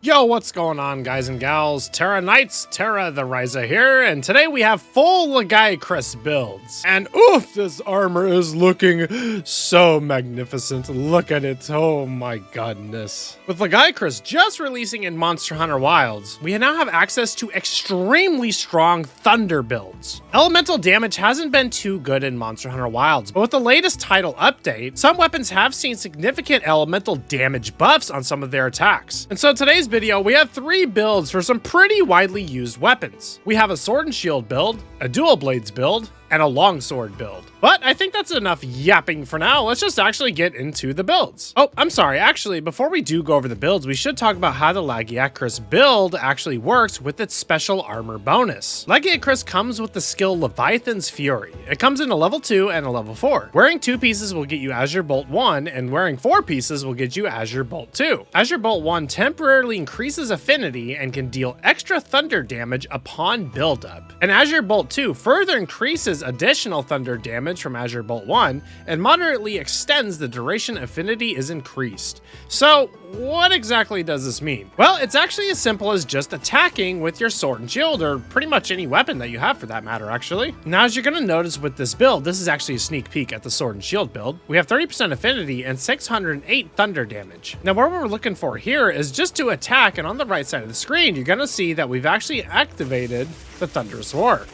Yo, what's going on, guys and gals? Terra Knights, Terra the Ryza here, and today we have full Lagiacrus builds. And oof, this armor is looking so magnificent. Look at it, oh my goodness. With Lagiacrus just releasing in Monster Hunter Wilds, we now have access to extremely strong thunder builds. Elemental damage hasn't been too good in Monster Hunter Wilds, but with the latest title update, some weapons have seen significant elemental damage buffs on some of their attacks. And so today's video, we have 3 builds for some pretty widely used weapons. We have a sword and shield build, a dual blades build, and a longsword build. But I think that's enough yapping for now. Let's just actually get into the builds. Oh, I'm sorry. Actually, before we do go over the builds, we should talk about how the Lagiacrus build actually works with its special armor bonus. Lagiacrus comes with the skill Leviathan's Fury. It comes in a level 2 and a level 4. Wearing 2 pieces will get you Azure Bolt 1, and wearing 4 pieces will get you Azure Bolt 2. Azure Bolt 1 temporarily increases affinity and can deal extra thunder damage upon buildup. And Azure Bolt 2 further increases additional thunder damage from Azure Bolt 1 and moderately extends the duration affinity is increased. So what exactly does this mean? Well, it's actually as simple as just attacking with your sword and shield, or pretty much any weapon that you have for that matter, actually. Now, as you're going to notice with this build, this is actually a sneak peek at the sword and shield build. We have 30% affinity and 608 thunder damage. Now, what we're looking for here is just to attack, and on the right side of the screen, you're going to see that we've actually activated the Thunderous Roar.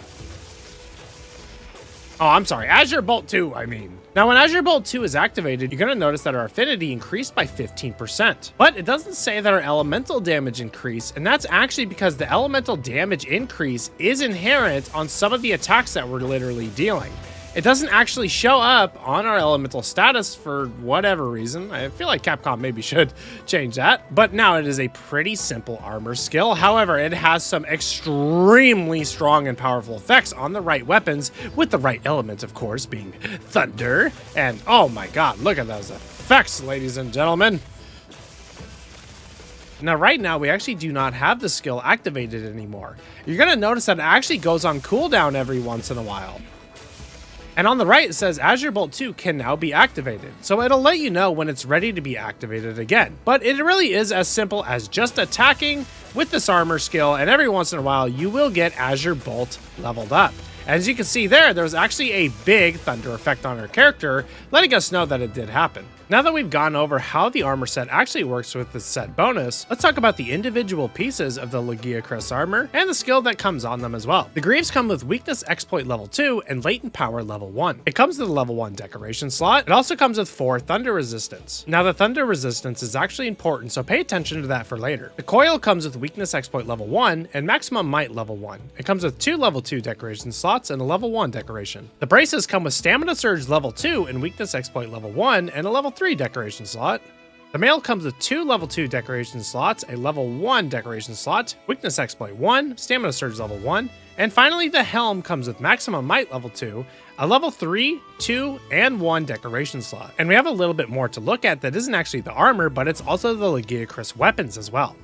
Oh, I'm sorry, Azure Bolt 2, I mean. Now, when Azure Bolt 2 is activated, you're going to notice that our affinity increased by 15%. But it doesn't say that our elemental damage increased, and that's actually because the elemental damage increase is inherent on some of the attacks that we're literally dealing. It doesn't actually show up on our elemental status for whatever reason. I feel like Capcom maybe should change that. But now it is a pretty simple armor skill. However, it has some extremely strong and powerful effects on the right weapons, with the right elements, of course, being thunder. And oh my god, look at those effects, ladies and gentlemen. Now, right now, we actually do not have the skill activated anymore. You're going to notice that it actually goes on cooldown every once in a while. And on the right, it says Azure Bolt 2 can now be activated. So it'll let you know when it's ready to be activated again. But it really is as simple as just attacking with this armor skill, and every once in a while, you will get Azure Bolt leveled up. As you can see there's actually a big thunder effect on our character, letting us know that it did happen. Now that we've gone over how the armor set actually works with the set bonus, let's talk about the individual pieces of the Lagiacrus armor and the skill that comes on them as well. The greaves come with weakness exploit level 2 and latent power level 1. It comes with a level 1 decoration slot. It also comes with 4 thunder resistance. Now, the thunder resistance is actually important, so pay attention to that for later. The coil comes with weakness exploit level 1 and maximum might level 1. It comes with 2 level 2 decoration slots and a level 1 decoration. The braces come with stamina surge level 2 and weakness exploit level 1 and a level 3 decoration slot. The mail comes with 2 level 2 decoration slots, a level 1 decoration slot, weakness exploit 1, stamina surge level 1, and finally the helm comes with maximum might level 2, a level 3, 2, and 1 decoration slot. And we have a little bit more to look at that isn't actually the armor, but it's also the Lagiacrus weapons as well.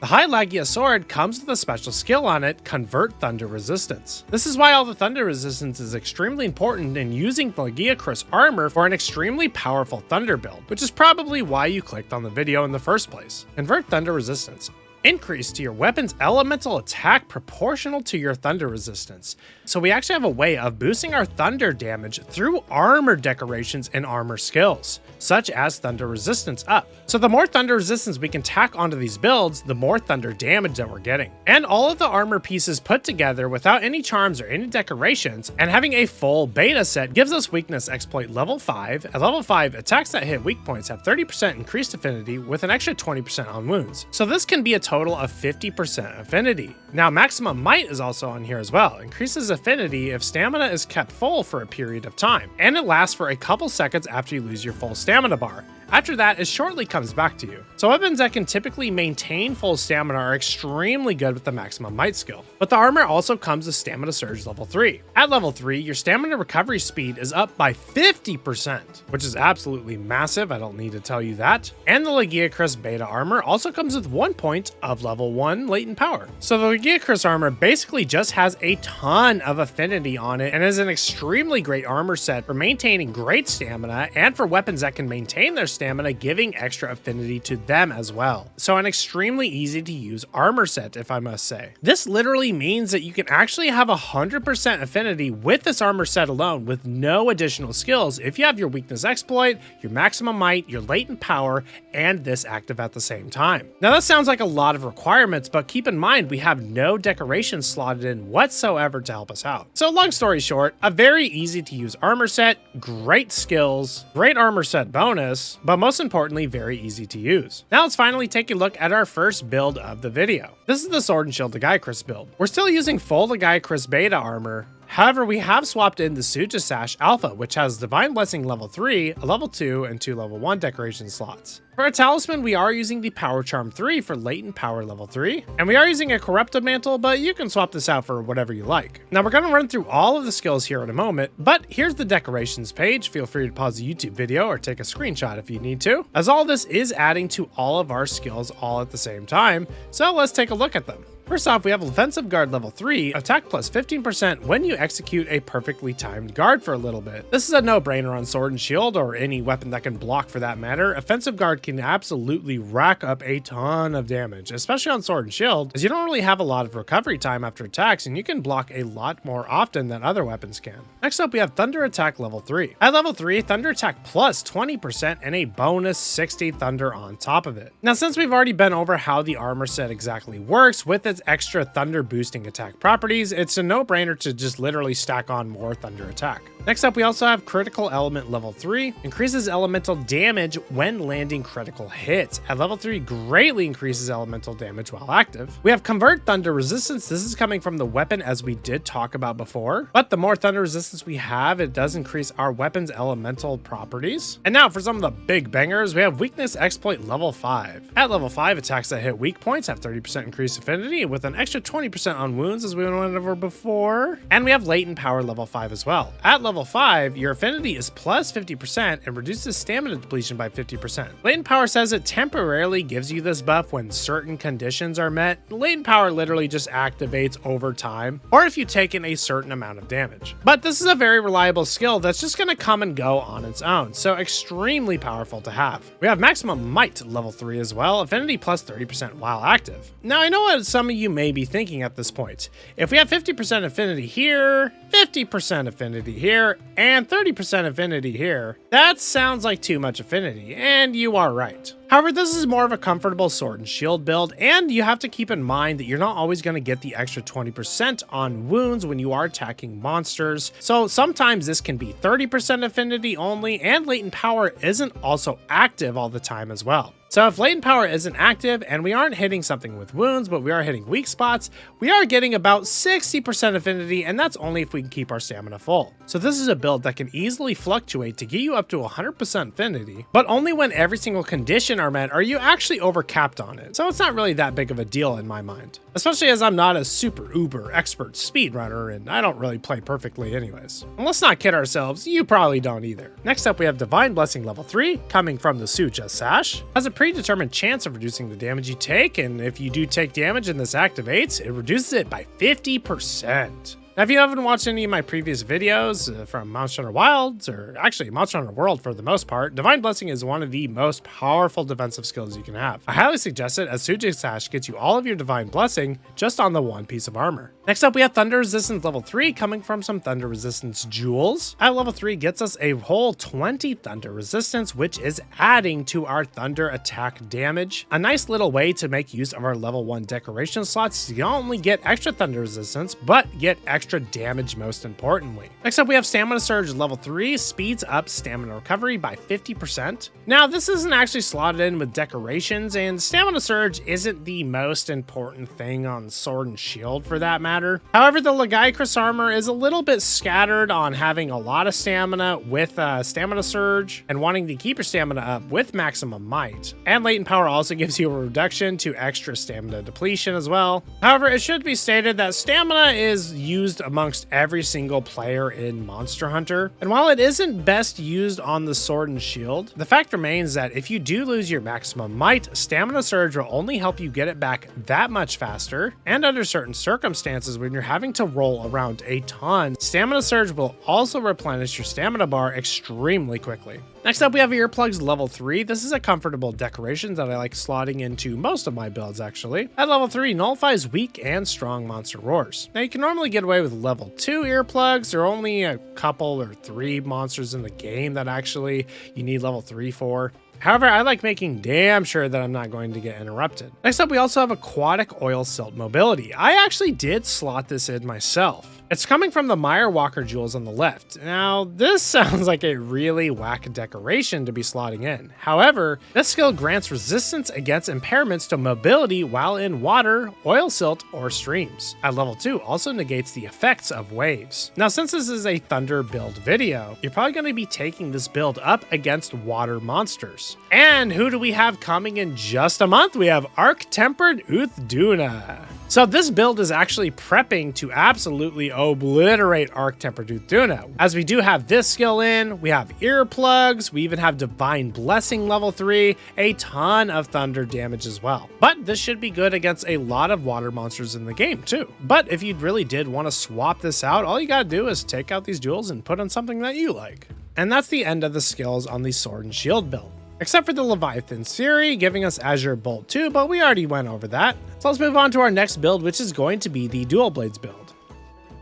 The High Lagia sword comes with a special skill on it, Convert Thunder Resistance. This is why all the thunder resistance is extremely important in using the Lagiacrus armor for an extremely powerful thunder build, which is probably why you clicked on the video in the first place. Convert Thunder Resistance. Increase to your weapon's elemental attack proportional to your thunder resistance. So we actually have a way of boosting our thunder damage through armor decorations and armor skills, such as thunder resistance up. So the more thunder resistance we can tack onto these builds, the more thunder damage that we're getting. And all of the armor pieces put together without any charms or any decorations, and having a full beta set gives us weakness exploit level 5. At level 5, attacks that hit weak points have 30% increased affinity with an extra 20% on wounds. So this can be a total of 50% affinity. Now, maximum might is also on here as well. Increases affinity if stamina is kept full for a period of time, and it lasts for a couple seconds after you lose your full stamina bar. After that, it shortly comes back to you. So weapons that can typically maintain full stamina are extremely good with the maximum might skill. But the armor also comes with stamina surge level 3. At level 3, your stamina recovery speed is up by 50%, which is absolutely massive, I don't need to tell you that. And the Lagiacrus beta armor also comes with 1 point of level 1 latent power. So the Lagiacrus armor basically just has a ton of affinity on it and is an extremely great armor set for maintaining great stamina and for weapons that can maintain their stamina, giving extra affinity to them as well. So an extremely easy to use armor set, if I must say. This literally means that you can actually have 100% affinity with this armor set alone with no additional skills if you have your weakness exploit, your maximum might, your latent power, and this active at the same time. Now that sounds like a lot of requirements, but keep in mind we have no decorations slotted in whatsoever to help us out. So long story short, a very easy to use armor set, great skills, great armor set bonus, but most importantly, very easy to use. Now let's finally take a look at our first build of the video. This is the Sword and Shield Lagiacrus build. We're still using full Lagiacrus beta armor. However, we have swapped in the safi'jiiva alpha, which has Divine Blessing level 3, a level 2, and 2 level 1 decoration slots. For our talisman, we are using the Power Charm 3 for latent power level 3, and we are using a Corrupted Mantle, but you can swap this out for whatever you like. Now we're going to run through all of the skills here in a moment, but here's the decorations page. Feel free to pause the YouTube video or take a screenshot if you need to, as all this is adding to all of our skills all at the same time, so let's take a look at them. First off, we have Offensive Guard level 3, attack plus 15% when you execute a perfectly timed guard for a little bit. This is a no-brainer on Sword and Shield, or any weapon that can block for that matter. Offensive Guard can absolutely rack up a ton of damage, especially on Sword and Shield, as you don't really have a lot of recovery time after attacks, and you can block a lot more often than other weapons can. Next up, we have Thunder Attack level 3. At level 3, Thunder Attack plus 20% and a bonus 60 Thunder on top of it. Now, since we've already been over how the armor set exactly works with its extra thunder boosting attack properties, it's a no-brainer to just literally stack on more thunder attack. Next up, we also have Critical Element level 3, increases elemental damage when landing critical hits. At level 3, greatly increases elemental damage while active. We have Convert Thunder Resistance. This is coming from the weapon, as we did talk about before, but the more thunder resistance we have, it does increase our weapon's elemental properties. And now for some of the big bangers, we have Weakness Exploit level 5. At level 5, attacks that hit weak points have 30% increased affinity with an extra 20% on wounds, as we went over before. And we have Latent Power level 5 as well. At level 5, your affinity is plus 50% and reduces stamina depletion by 50%. Latent Power says it temporarily gives you this buff when certain conditions are met. Latent Power literally just activates over time, or if you take in a certain amount of damage. But this is a very reliable skill that's just going to come and go on its own, so extremely powerful to have. We have Maximum Might level 3 as well, affinity plus 30% while active. Now I know what some of you may be thinking at this point. If we have 50% affinity here, 50% affinity here, and 30% affinity here, that sounds like too much affinity, and you are right. However, this is more of a comfortable Sword and Shield build, and you have to keep in mind that you're not always going to get the extra 20% on wounds when you are attacking monsters, so sometimes this can be 30% affinity only, and Latent Power isn't also active all the time as well. So if Latent Power isn't active and we aren't hitting something with wounds, but we are hitting weak spots, we are getting about 60% affinity, and that's only if we can keep our stamina full. So this is a build that can easily fluctuate to get you up to 100% affinity, but only when every single condition are met are you actually overcapped on it. So it's not really that big of a deal in my mind, especially as I'm not a super uber expert speedrunner and I don't really play perfectly anyways. And let's not kid ourselves, you probably don't either. Next up, we have Divine Blessing level 3 coming from the safi'jiiva sash. Has a predetermined chance of reducing the damage you take, and if you do take damage and this activates, it reduces it by 50%. Now, if you haven't watched any of my previous videos from Monster Hunter Wilds, or actually Monster Hunter World for the most part, Divine Blessing is one of the most powerful defensive skills you can have. I highly suggest it, as safi'jiiva sash gets you all of your Divine Blessing just on the one piece of armor. Next up, we have Thunder Resistance level 3 coming from some Thunder Resistance jewels. At level 3 gets us a whole 20 Thunder Resistance, which is adding to our Thunder attack damage. A nice little way to make use of our level 1 decoration slots. You not only get extra Thunder Resistance, but get extra damage most importantly. Next up, we have Stamina Surge level 3, speeds up stamina recovery by 50%. Now, this isn't actually slotted in with decorations, and Stamina Surge isn't the most important thing on Sword and Shield for that matter. However, the Lagiacrus armor is a little bit scattered on having a lot of stamina with Stamina Surge and wanting to keep your stamina up with Maximum Might. And Latent Power also gives you a reduction to extra stamina depletion as well. However, it should be stated that stamina is used amongst every single player in Monster Hunter, and while it isn't best used on the Sword and Shield, the fact remains that if you do lose your Maximum Might, Stamina Surge will only help you get it back that much faster, and under certain circumstances when you're having to roll around a ton, Stamina Surge will also replenish your stamina bar extremely quickly. Next up, we have earplugs level 3. This is a comfortable decoration that I like slotting into most of my builds, actually. At level 3, nullifies weak and strong monster roars. Now, you can normally get away with level 2 earplugs. There are only a couple or 3 monsters in the game that actually you need level 3 for. However, I like making damn sure that I'm not going to get interrupted. Next up, we also have aquatic oil silt mobility. I actually did slot this in myself. It's coming from the Meyer Walker jewels on the left. Now, this sounds like a really whack decoration to be slotting in. However, this skill grants resistance against impairments to mobility while in water, oil silt, or streams. At level 2, also negates the effects of waves. Now, since this is a Thunder build video, you're probably going to be taking this build up against water monsters. And who do we have coming in just a month? We have Arc-Tempered Uthuduna. So this build is actually prepping to absolutely obliterate Arc-Tempered Uthuduna. As we do have this skill in, we have earplugs, we even have Divine Blessing level 3, a ton of thunder damage as well. But this should be good against a lot of water monsters in the game too. But if you really did want to swap this out, all you gotta do is take out these jewels and put on something that you like. And that's the end of the skills on the Sword and Shield build. Except for the Leviathan's Fury, giving us Azure Bolt 2, but we already went over that. So let's move on to our next build, which is going to be the Dual Blades build.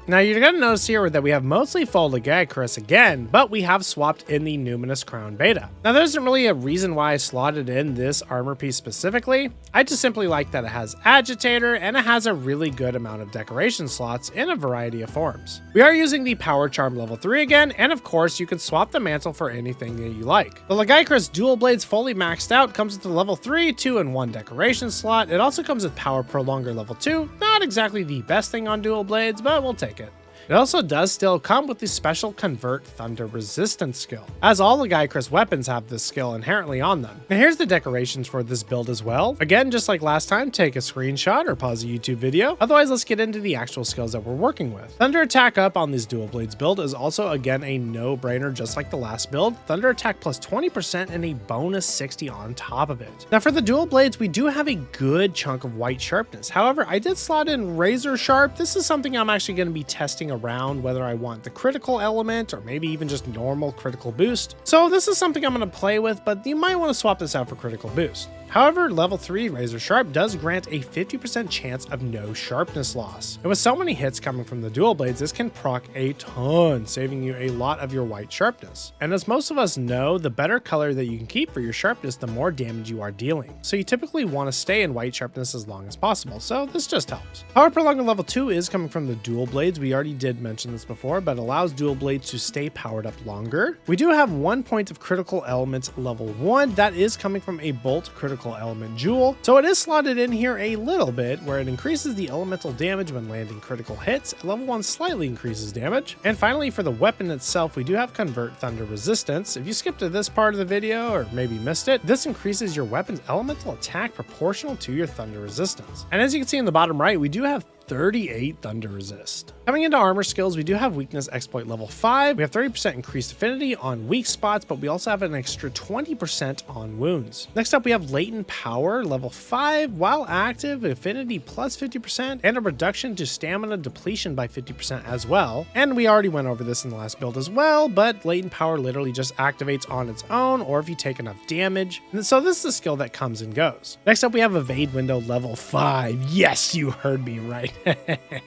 Now you're going to notice here that we have mostly full Lagiacrus again, but we have swapped in the Numinous Crown Beta. Now there isn't really a reason why I slotted in this armor piece specifically. I just simply like that it has Agitator and it has a really good amount of decoration slots in a variety of forms. We are using the Power Charm level 3 again, and of course you can swap the mantle for anything that you like. The Lagiacrus Dual Blades fully maxed out comes with the level 3, 2, and 1 decoration slot. It also comes with Power Prolonger level 2, not exactly the best thing on Dual Blades, but we'll take it. It also does still come with the special Convert Thunder Resistance skill, as all Lagiacrus weapons have this skill inherently on them. And here's the decorations for this build as well. Again, just like last time, take a screenshot or pause a YouTube video. Otherwise, let's get into the actual skills that we're working with. Thunder Attack up on this Dual Blades build is also again a no-brainer just like the last build. Thunder Attack plus 20% and a bonus 60 on top of it. Now for the Dual Blades, we do have a good chunk of white sharpness. However, I did slot in Razor Sharp. This is something I'm actually going to be testing around whether I want the critical element or maybe even just normal critical boost. So this is something I'm going to play with, but you might want to swap this out for critical boost. However, level 3 Razor Sharp does grant a 50% chance of no sharpness loss. And with so many hits coming from the Dual Blades, this can proc a ton, saving you a lot of your white sharpness. And as most of us know, the better color that you can keep for your sharpness, the more damage you are dealing. So you typically want to stay in white sharpness as long as possible, so this just helps. Power Prolonger level 2 is coming from the Dual Blades. We already did mention this before, but allows Dual Blades to stay powered up longer. We do have 1 point of critical elements level 1 that is coming from a Bolt critical element jewel, so it is slotted in here a little bit where it increases the elemental damage when landing critical hits. Level 1 slightly increases damage. And finally, for the weapon itself, we do have Convert Thunder Resistance. If you skipped to this part of the video or maybe missed it, this increases your weapon's elemental attack proportional to your thunder resistance. And as you can see in the bottom right, we do have 38 thunder resist. Coming into armor skills, we do have weakness exploit level 5. We have 30% increased affinity on weak spots, but we also have an extra 20% on wounds. Next up, we have latent power level 5. While active, affinity plus 50% and a reduction to stamina depletion by 50% as well. And we already went over this in the last build as well, but latent power literally just activates on its own or if you take enough damage. And so this is a skill that comes and goes. Next up, we have evade window level 5. Yes, you heard me right.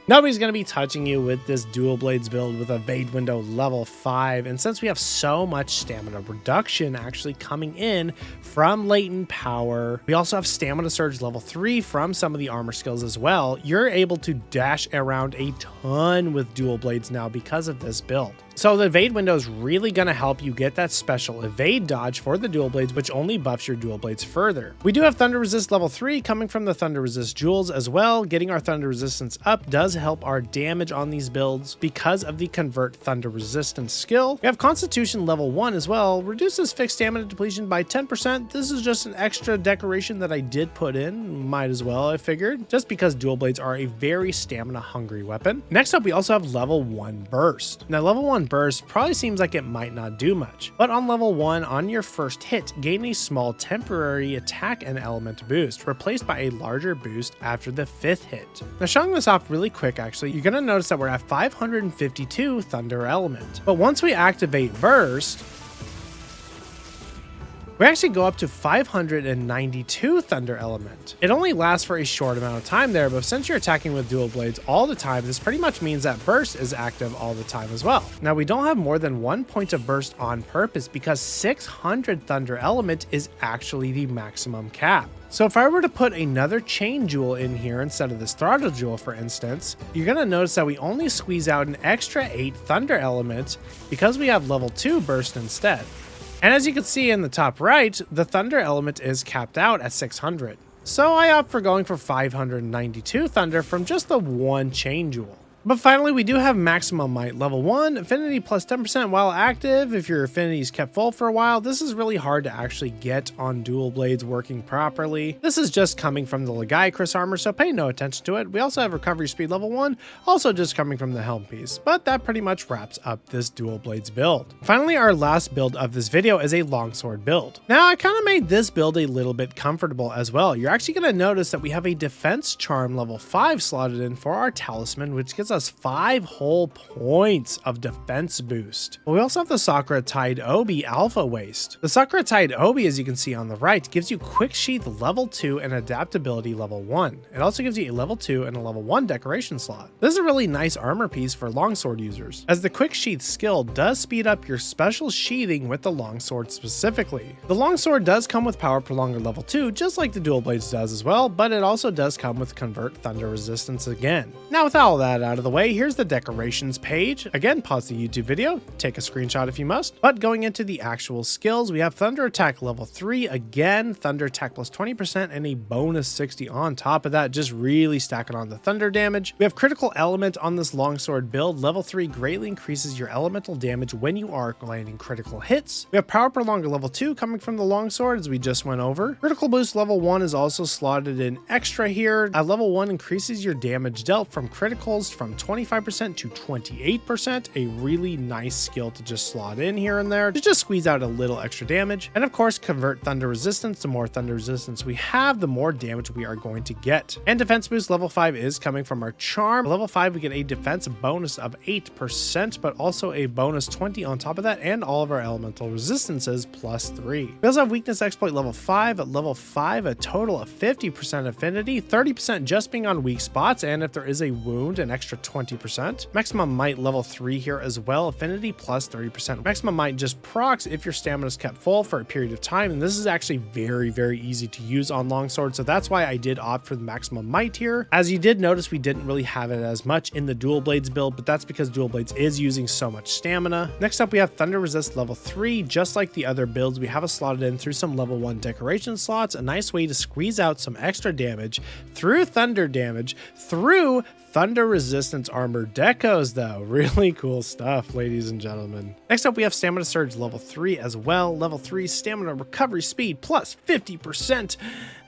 Nobody's going to be touching you with this Dual Blades build with evade window level 5, and since we have so much stamina reduction actually coming in from latent power, we also have stamina surge level 3 from some of the armor skills as well. You're able to dash around a ton with Dual Blades now because of this build. So the evade window is really going to help you get that special evade dodge for the Dual Blades, which only buffs your Dual Blades further. We do have Thunder Resist level 3 coming from the Thunder Resist jewels as well. Getting our Thunder Resistance up does help our damage on these builds because of the Convert Thunder Resistance skill. We have Constitution level 1 as well. Reduces fixed stamina depletion by 10%. This is just an extra decoration that I did put in. Might as well, I figured, just because Dual Blades are a very stamina hungry weapon. Next up, we also have level 1 Burst. Now level 1 Burst probably seems like it might not do much, but on level 1, on your first hit, gain a small temporary attack and element boost, replaced by a larger boost after the 5th hit. Now showing this off really quick actually, you're going to notice that we're at 552 Thunder Element, but once we activate Burst, We actually go up to 592 Thunder Element. It only lasts for a short amount of time there, but since you're attacking with dual blades all the time, this pretty much means that burst is active all the time as well. Now we don't have more than 1 point of burst on purpose because 600 Thunder Element is actually the maximum cap. So if I were to put another chain jewel in here instead of this throttle jewel, for instance, you're going to notice that we only squeeze out an extra 8 Thunder Element because we have level 2 burst instead. And as you can see in the top right, the Thunder Element is capped out at 600. So I opt for going for 592 Thunder from just the one chain jewel. But finally, we do have Maximum Might level 1, affinity plus 10% while active. If your affinity is kept full for a while, this is really hard to actually get on dual blades working properly. This is just coming from the Lagiacrus armor, so pay no attention to it. We also have recovery speed level 1, also just coming from the helm piece. But that pretty much wraps up this dual blades build. Finally, our last build of this video is a longsword build. Now, I kind of made this build a little bit comfortable as well. You're actually going to notice that we have a defense charm level 5 slotted in for our talisman, which gives us 5 whole points of defense boost. But we also have the Sakura Tide Obi Alpha Waist. The Sakura Tide Obi, as you can see on the right, gives you Quick Sheath level 2 and Adaptability level 1. It also gives you a level 2 and a level 1 decoration slot. This is a really nice armor piece for longsword users, as the Quick Sheath skill does speed up your special sheathing with the longsword specifically. The longsword does come with Power Prolonger level 2, just like the dual blades does as well, but it also does come with Convert Thunder Resistance again. Now with all that out of the way, here's the decorations page. Again, pause the YouTube video, take a screenshot if you must. But going into the actual skills, we have Thunder Attack level 3, again, Thunder Attack plus 20% and a bonus 60 on top of that, just really stacking on the thunder damage. We have Critical Element on this longsword build. Level 3 greatly increases your elemental damage when you are landing critical hits. We have Power Prolonger level 2 coming from the longsword, as we just went over. Critical Boost level 1 is also slotted in extra here. At level 1 increases your damage dealt from criticals from 25% to 28%, a really nice skill to just slot in here and there to just squeeze out a little extra damage. And of course, Convert Thunder Resistance. The more thunder resistance we have, the more damage we are going to get. And defense boost level 5 is coming from our charm. Level 5 we get a defense bonus of 8%, but also a bonus 20 on top of that, and all of our elemental resistances plus 3. We also have weakness exploit level 5. At level 5, a total of 50% affinity, 30% just being on weak spots, and if there is a wound, an extra 20%. Maximum Might level 3 here as well, affinity plus 30%. Maximum Might just procs if your stamina is kept full for a period of time, and this is actually very easy to use on longsword, so that's why I did opt for the Maximum Might here. As you did notice, we didn't really have it as much in the dual blades build, but that's because dual blades is using so much stamina. Next up, we have Thunder Resist level 3. Just like the other builds, we have it slotted in through some level 1 decoration slots, a nice way to squeeze out some extra damage through thunder damage through Thunder Resistance armor decos though. Really cool stuff, ladies and gentlemen. Next up, we have Stamina Surge level 3 as well. Level 3 stamina recovery speed plus 50%.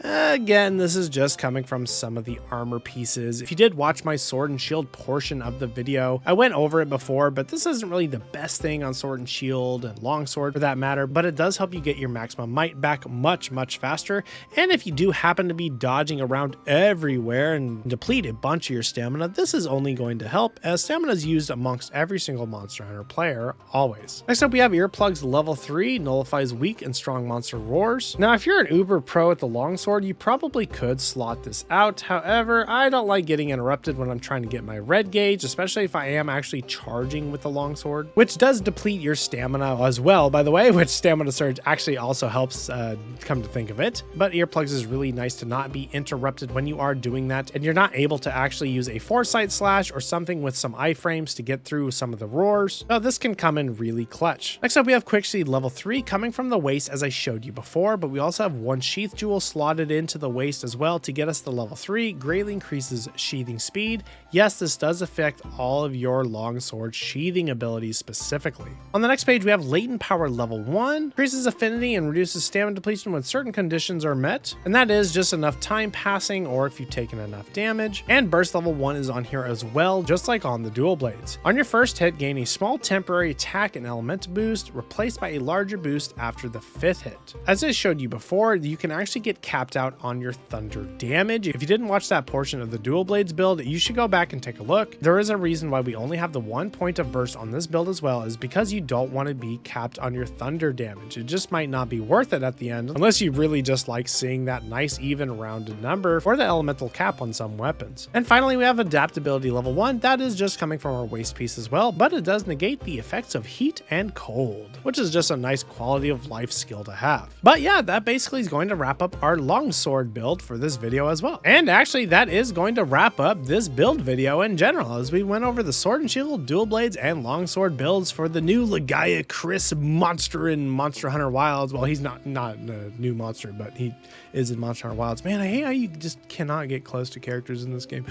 Again, this is just coming from some of the armor pieces. If you did watch my sword and shield portion of the video, I went over it before, but this isn't really the best thing on sword and shield and longsword for that matter, but it does help you get your maximum might back much faster. And if you do happen to be dodging around everywhere and deplete a bunch of your stamina, this is only going to help, as stamina is used amongst every single Monster Hunter player always. Next up, we have Earplugs level 3, nullifies weak and strong monster roars. Now, if you're an uber pro at the longsword, you probably could slot this out. However, I don't like getting interrupted when I'm trying to get my red gauge, especially if I am actually charging with the longsword, which does deplete your stamina as well, by the way, which Stamina Surge actually also helps, come to think of it. But Earplugs is really nice to not be interrupted when you are doing that, and you're not able to actually use a Foresight Slash or something with some iframes to get through some of the roars. So this can come in really clutch. Next up, we have Quick Sheath level 3 coming from the waist, as I showed you before, but we also have one Sheath Jewel slotted into the waist as well to get us the level 3, greatly increases sheathing speed. Yes, this does affect all of your longsword sheathing abilities specifically. On the next page, we have Latent Power level 1, increases affinity and reduces stamina depletion when certain conditions are met, and that is just enough time passing or if you've taken enough damage. And Burst level 1 is on here as well, just like on the dual blades. On your first hit, gain a small temporary attack and element boost, replaced by a larger boost after the 5th hit. As I showed you before, you can actually get capped capped out on your thunder damage. If you didn't watch that portion of the dual blades build, you should go back and take a look. There is a reason why we only have the 1 point of burst on this build as well, is because you don't want to be capped on your thunder damage. It just might not be worth it at the end, unless you really just like seeing that nice even rounded number for the elemental cap on some weapons. And finally, we have adaptability level 1. That is just coming from our waist piece as well, but it does negate the effects of heat and cold, which is just a nice quality of life skill to have. But yeah, that basically is going to wrap up our longsword build for this video as well. And actually, that is going to wrap up this build video in general, as we went over the sword and shield, dual blades, and longsword builds for the new Lagiacrus monster in Monster Hunter Wilds. Well, he's not a new monster, but he is in Monster Hunter Wilds. Man, I hate how you just cannot get close to characters in this game.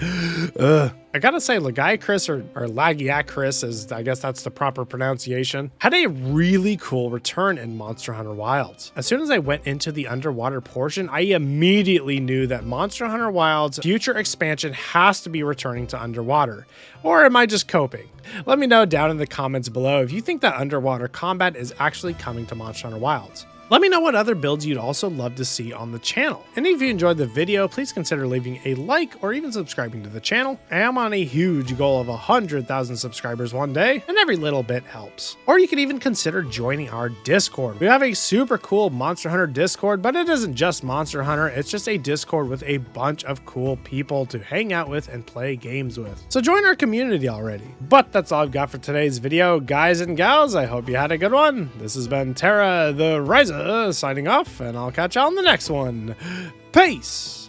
I gotta say, Lagiacrus or Lagiacrus, as I guess that's the proper pronunciation, had a really cool return in Monster Hunter Wilds. As soon as I went into the underwater portion, I immediately knew that Monster Hunter Wilds' future expansion has to be returning to underwater. Or am I just coping? Let me know down in the comments below if you think that underwater combat is actually coming to Monster Hunter Wilds. Let me know what other builds you'd also love to see on the channel. And if you enjoyed the video, please consider leaving a like or even subscribing to the channel. I am on a huge goal of 100,000 subscribers one day, and every little bit helps. Or you could even consider joining our Discord. We have a super cool Monster Hunter Discord, but it isn't just Monster Hunter, it's just a Discord with a bunch of cool people to hang out with and play games with. So join our community already. But that's all I've got for today's video, guys and gals. I hope you had a good one. This has been Terra the Riser signing off, and I'll catch y'all on the next one. Peace!